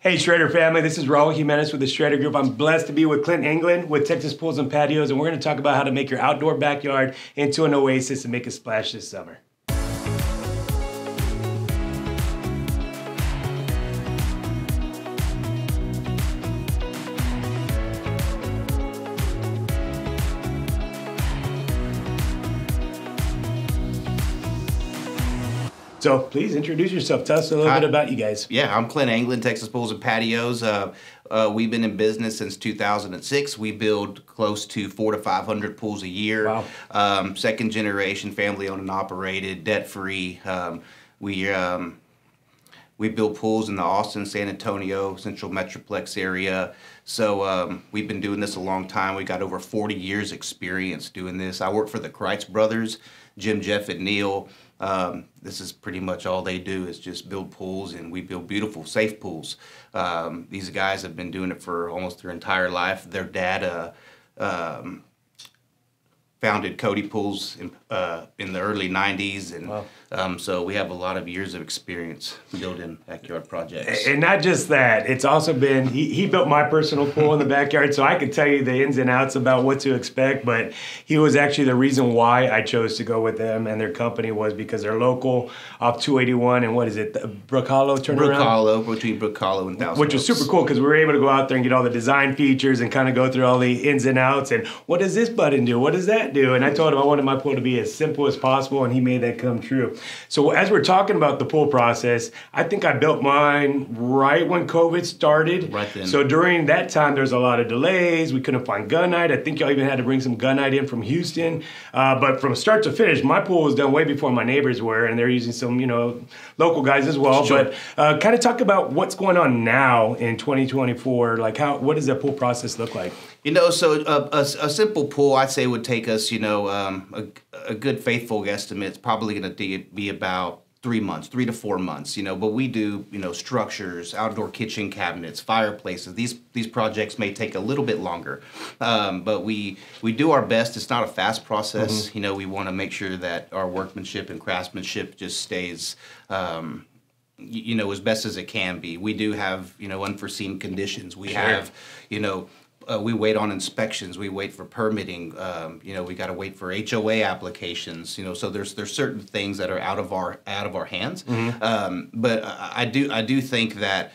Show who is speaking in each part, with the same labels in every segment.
Speaker 1: Hey Shredder family, this is Raul Jimenez with the Shredder Group. I'm blessed to be with Clint England with Texas Pools and Patios, and we're going to talk about how to make your outdoor backyard into an oasis and make a splash this summer. So please introduce yourself. Tell us a little bit about you guys.
Speaker 2: Yeah, I'm Clint England, Texas Pools and Patios. We've been in business since 2006. We build close to 400 to 500 pools a year.
Speaker 1: Wow.
Speaker 2: Second generation, family owned and operated, debt free. We build pools in the Austin, San Antonio, Central Metroplex area. So we've been doing this a long time. We got over 40 years experience doing this. I work for the Kreitz brothers, Jim, Jeff, and Neil. This is pretty much all they do is just build pools, and we build beautiful, safe pools. These guys have been doing it for almost their entire life. Their dad founded Cody Pools in the early 90s, and
Speaker 1: wow.
Speaker 2: So we have a lot of years of experience building backyard projects.
Speaker 1: And not just that, it's also been, he built my personal pool in the backyard, so I can tell you the ins and outs about what to expect, but he was actually the reason why I chose to go with them and their company was because they're local off 281 and what is it, Brook Hollow turnaround?
Speaker 2: Brook Hollow, between Brook Hollow and Thousand
Speaker 1: Which was super cool because we were able to go out there and get all the design features and kind of go through all the ins and outs and what does this button do, what does that do? And I told him I wanted my pool to be as simple as possible, and he made that come true. So as we're talking about the pool process, I think I built mine right when COVID started.
Speaker 2: Right then.
Speaker 1: So during that time, there's a lot of delays. We couldn't find gunite. I think y'all even had to bring some gunite in from Houston. But from start to finish, my pool was done way before my neighbors were, and they're using some, local guys as well.
Speaker 2: Sure.
Speaker 1: But kind of talk about what's going on now in 2024. Like what does that pool process look like?
Speaker 2: So a simple pool, I'd say, would take us, a good faithful guesstimate. It's probably going to be about 3 months, 3 to 4 months, but we do, structures, outdoor kitchen cabinets, fireplaces. These projects may take a little bit longer, but we do our best. It's not a fast process.
Speaker 1: Mm-hmm.
Speaker 2: We want to make sure that our workmanship and craftsmanship just stays, as best as it can be. We do have, unforeseen conditions. We have, we wait on inspections. We wait for permitting. We got to wait for HOA applications. So there's certain things that are out of our hands.
Speaker 1: Mm-hmm.
Speaker 2: But I do think that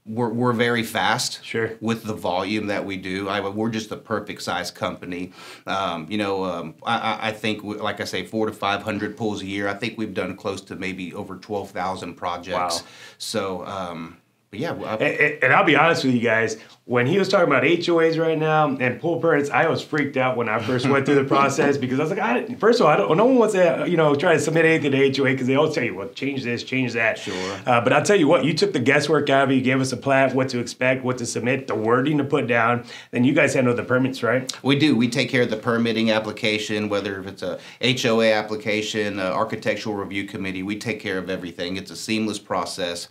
Speaker 2: we're very fast.
Speaker 1: Sure.
Speaker 2: With the volume that we do. We're just the perfect size company. I think, like I say, 400 to 500 pools a year. I think we've done close to maybe over 12,000 projects.
Speaker 1: Wow.
Speaker 2: So. But yeah,
Speaker 1: and I'll be honest with you guys, when he was talking about HOAs right now and pool permits, I was freaked out when I first went through the process because I was like, first of all, no one wants to, try to submit anything to HOA because they always tell you, well, change this, change that.
Speaker 2: Sure.
Speaker 1: But I'll tell you what, you took the guesswork out of it. You gave us a plat, what to expect, what to submit, the wording to put down. Then you guys handle the permits, right?
Speaker 2: We do. We take care of the permitting application, whether if it's a HOA application, architectural review committee. We take care of everything. It's a seamless process.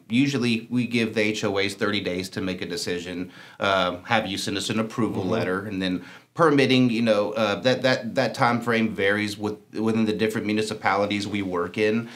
Speaker 2: Usually we give the HOAs 30 days to make a decision, have you send us an approval letter, and then permitting, that time frame varies within the different municipalities we work in.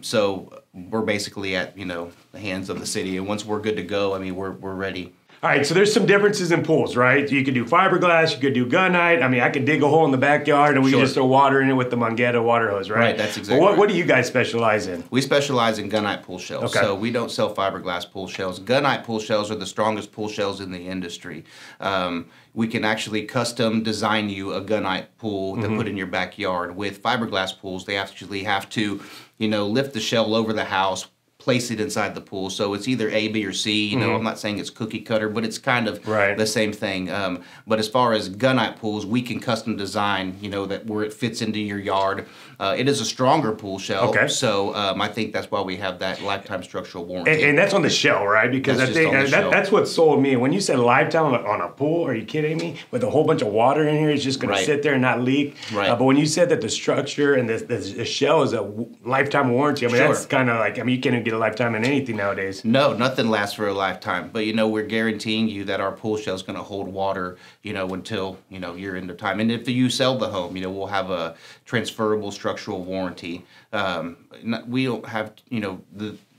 Speaker 2: So we're basically at, the hands of the city, and once we're good to go, we're ready.
Speaker 1: All right, so there's some differences in pools, right? You could do fiberglass, you could do gunite. I could dig a hole in the backyard and we
Speaker 2: Sure.
Speaker 1: can just throw water in it with the Mangetta water hose, right?
Speaker 2: Right, that's exactly
Speaker 1: But what do you guys specialize in?
Speaker 2: We specialize in gunite pool shells.
Speaker 1: Okay.
Speaker 2: So we don't sell fiberglass pool shells. Gunite pool shells are the strongest pool shells in the industry. We can actually custom design you a gunite pool to put in your backyard. With fiberglass pools, they actually have to, lift the shell over the house, place it inside the pool. So it's either A, B, or C. I'm not saying it's cookie cutter, but it's kind of the same thing. But as far as gunite pools, we can custom design, that where it fits into your yard. It is a stronger pool shell.
Speaker 1: Okay.
Speaker 2: So I think that's why we have that lifetime structural warranty.
Speaker 1: And that's on the shell, right? Because
Speaker 2: That's
Speaker 1: I think
Speaker 2: just on the shell.
Speaker 1: that's what sold me. When you said lifetime on a pool, are you kidding me? With a whole bunch of water in here, it's just going to sit there and not leak.
Speaker 2: Right.
Speaker 1: But when you said that the structure and the shell is a lifetime warranty,
Speaker 2: Sure.
Speaker 1: that's kind of like, you can't even get a lifetime in anything nowadays.
Speaker 2: No, nothing lasts for a lifetime. But, we're guaranteeing you that our pool shell is going to hold water, until, you're in the time. And if you sell the home, we'll have a transferable structure structural warranty. We don't have,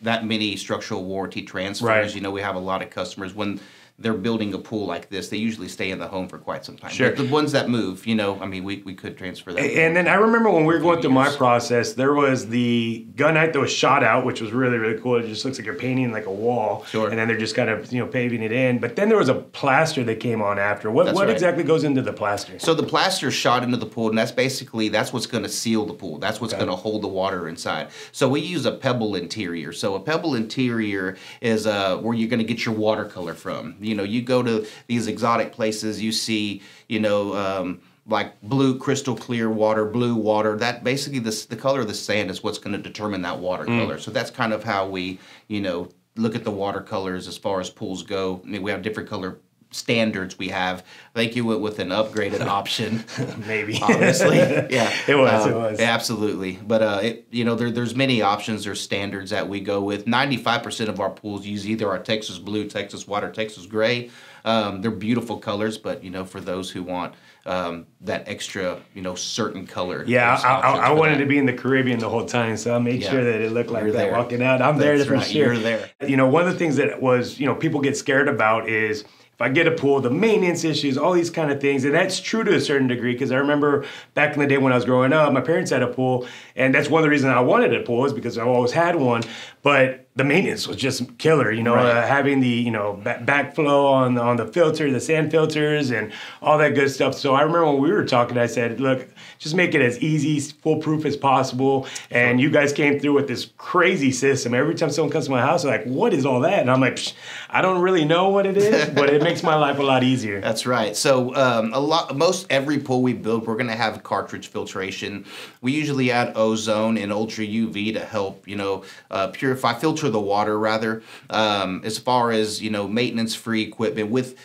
Speaker 2: that many structural warranty transfers.
Speaker 1: Right.
Speaker 2: We have a lot of customers when they're building a pool like this, they usually stay in the home for quite some time.
Speaker 1: Sure.
Speaker 2: But the ones that move, we could transfer that.
Speaker 1: And then I remember when we were going through my process, there was the gunite that was shot out, which was really, really cool. It just looks like you're painting like a wall.
Speaker 2: Sure.
Speaker 1: And then they're just kind of, paving it in. But then there was a plaster that came on after. What
Speaker 2: right.
Speaker 1: exactly goes into the plaster?
Speaker 2: So the plaster shot into the pool, and that's what's going to seal the pool. That's what's going to hold the water inside. So we use a Pebble Interior. So a Pebble Interior is where you're going to get your watercolor from. You go to these exotic places, you see, like blue, crystal clear water, blue water. That basically the color of the sand is what's going to determine that watercolor. So that's kind of how we, look at the watercolors as far as pools go. I mean, we have different color standards we have. I think you went with an upgraded option.
Speaker 1: Maybe.
Speaker 2: Honestly. Yeah.
Speaker 1: It was.
Speaker 2: Absolutely. But, there's many options. There's standards that we go with. 95% of our pools use either our Texas Blue, Texas White, or Texas Gray. They're beautiful colors, but, for those who want that extra, certain color.
Speaker 1: Yeah, I wanted to be in the Caribbean the whole time, so I made sure that it looked like that walking out. I'm there for sure.
Speaker 2: You're there.
Speaker 1: One of the things that was, people get scared about is if I get a pool, the maintenance issues, all these kind of things. And that's true to a certain degree, because I remember back in the day when I was growing up, my parents had a pool, and that's one of the reasons I wanted a pool is because I always had one. But the maintenance was just killer,
Speaker 2: Right.
Speaker 1: Having the, backflow on the filter, the sand filters and all that good stuff. So I remember when we were talking, I said, look, just make it as easy, foolproof as possible. And you guys came through with this crazy system. Every time someone comes to my house, they're like, what is all that? And I'm like, I don't really know what it is, but it makes my life a lot easier.
Speaker 2: That's right. So most every pool we build, we're going to have cartridge filtration. We usually add ozone and ultra UV to help, filter the water rather. As far as, maintenance-free equipment with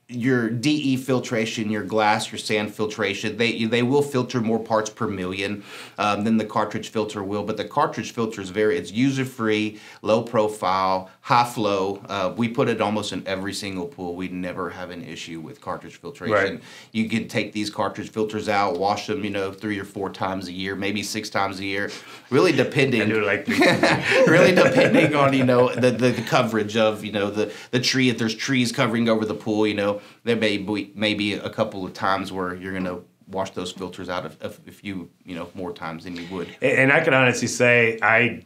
Speaker 2: your DE filtration, your glass, your sand filtration, they will filter more parts per million than the cartridge filter will. But the cartridge filter is it's user-free, low profile, high flow. We put it almost in every single pool. We never have an issue with cartridge filtration.
Speaker 1: Right.
Speaker 2: You can take these cartridge filters out, wash them, 3 or 4 times a year, maybe 6 times a year, really depending.
Speaker 1: I do it like 3 times a year.
Speaker 2: Really depending on the coverage of the tree. If there's trees covering over the pool, there may be a couple of times where you're going to wash those filters out a few, more times than you would.
Speaker 1: And I can honestly say I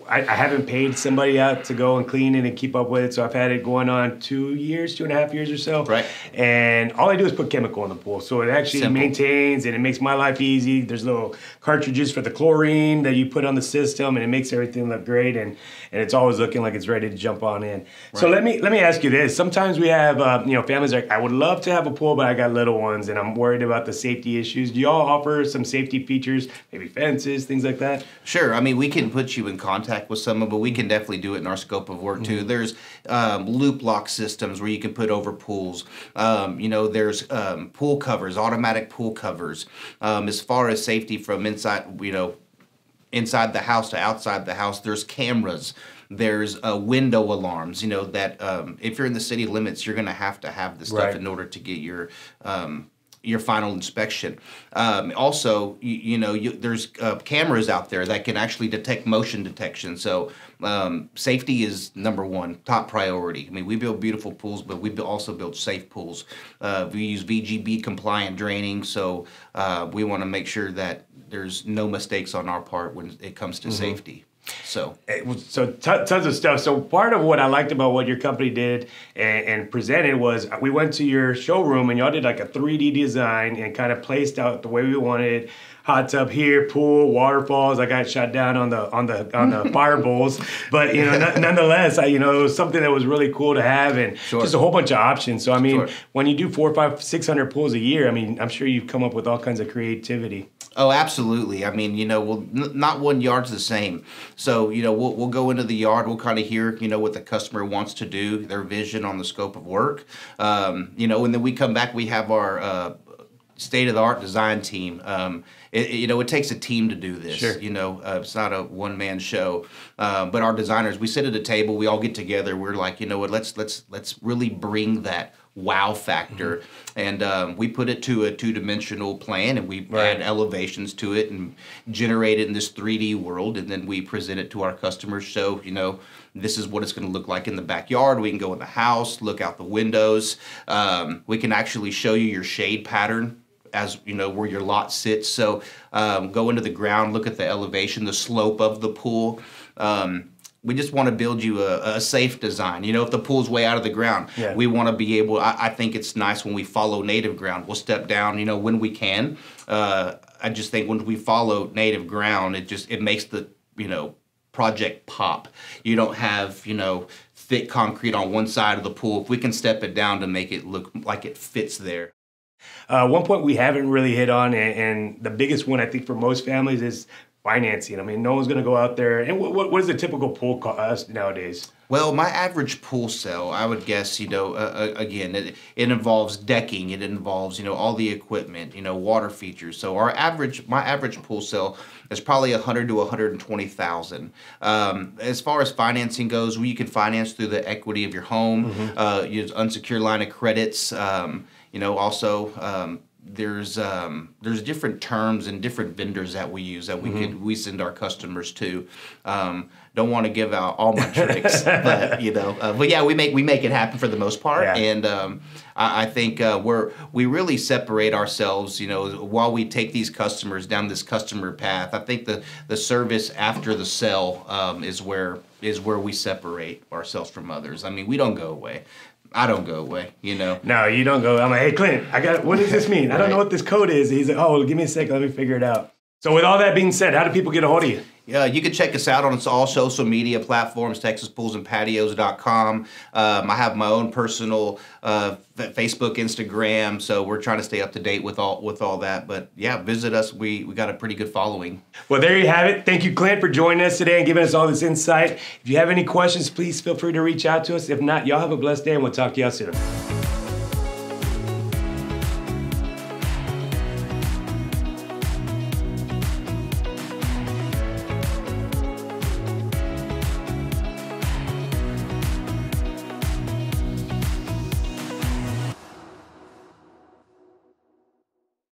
Speaker 1: haven't paid somebody out to go and clean it and keep up with it. So I've had it going on 2.5 years or so.
Speaker 2: Right.
Speaker 1: And all I do is put chemical in the pool. So it actually maintains and it makes my life easy. There's little cartridges for the chlorine that you put on the system, and it makes everything look great. And it's always looking like it's ready to jump on in. Right. So let me ask you this. Sometimes we have, families like, I would love to have a pool, but I got little ones and I'm worried about the safety issues. Do y'all offer some safety features, maybe fences, things like that?
Speaker 2: Sure. I mean, we can put you in contact with someone, but we can definitely do it in our scope of work too. There's loop lock systems where you can put over pools. There's pool covers, automatic pool covers. As far as safety from inside the house to outside the house, there's cameras. There's window alarms, that if you're in the city limits, you're going to have this stuff in order to get your final inspection. Also, there's cameras out there that can actually detect motion detection. So safety is number one, top priority. I mean, we build beautiful pools, but we also build safe pools. We use VGB compliant draining, so we want to make sure that there's no mistakes on our part when it comes to safety. So
Speaker 1: tons of stuff. So part of what I liked about what your company did and presented was we went to your showroom and y'all did like a 3D design and kind of placed out the way we wanted. Hot tub here, pool, waterfalls. I got shot down on the fire bowls, but nonetheless, it was something that was really cool to have, and just a whole bunch of options. So I mean, when you do 400, 500, 600 pools a year, I mean, I'm sure you've come up with all kinds of creativity.
Speaker 2: Oh, absolutely. I mean, not one yard's the same. So, we'll go into the yard. We'll kind of hear, what the customer wants to do, their vision on the scope of work. And then we come back. We have our state-of-the-art design team. It takes a team to do this.
Speaker 1: Sure.
Speaker 2: It's not a one-man show. But our designers, we sit at a table. We all get together. We're like, let's really bring that wow factor. And we put it to a two-dimensional plan, and we add elevations to it and generate it in this 3D world, and then we present it to our customers. So, this is what it's going to look like in the backyard. We can go in the house, look out the windows. We can actually show you your shade pattern as where your lot sits. So go into the ground, look at the elevation, the slope of the pool. We just want to build you a safe design. If the pool's way out of the ground, we want to be able, I think it's nice when we follow native ground. We'll step down, when we can. I just think when we follow native ground, it makes the, project pop. You don't have, thick concrete on one side of the pool. If we can step it down to make it look like it fits there.
Speaker 1: One point we haven't really hit on, and the biggest one I think for most families is financing. I mean, no one's going to go out there. And what does a typical pool cost nowadays?
Speaker 2: Well, my average pool sale, I would guess, again, it involves decking, it involves, all the equipment, water features. So my average pool sale is probably $100,000 to $120,000. As far as financing goes, you can finance through the equity of your home, use unsecured line of credits, also. There's different terms and different vendors that we use that we send our customers to. Don't want to give out all my tricks, but yeah, we make it happen for the most part. Yeah. And I think we really separate ourselves. While we take these customers down this customer path, I think the service after the sale is where we separate ourselves from others. I mean, we don't go away. I don't go away,
Speaker 1: No, you don't go. I'm like, hey, Clint, what does this mean? I don't know what this code is. He's like, oh, give me a second. Let me figure it out. So with all that being said, how do people get a hold of you?
Speaker 2: Yeah, you can check us out on all social media platforms, TexasPoolsandPatios.com. I have my own personal Facebook, Instagram, so we're trying to stay up to date with all that. But yeah, visit us. We got a pretty good following.
Speaker 1: Well, there you have it. Thank you, Clint, for joining us today and giving us all this insight. If you have any questions, please feel free to reach out to us. If not, y'all have a blessed day, and we'll talk to y'all soon.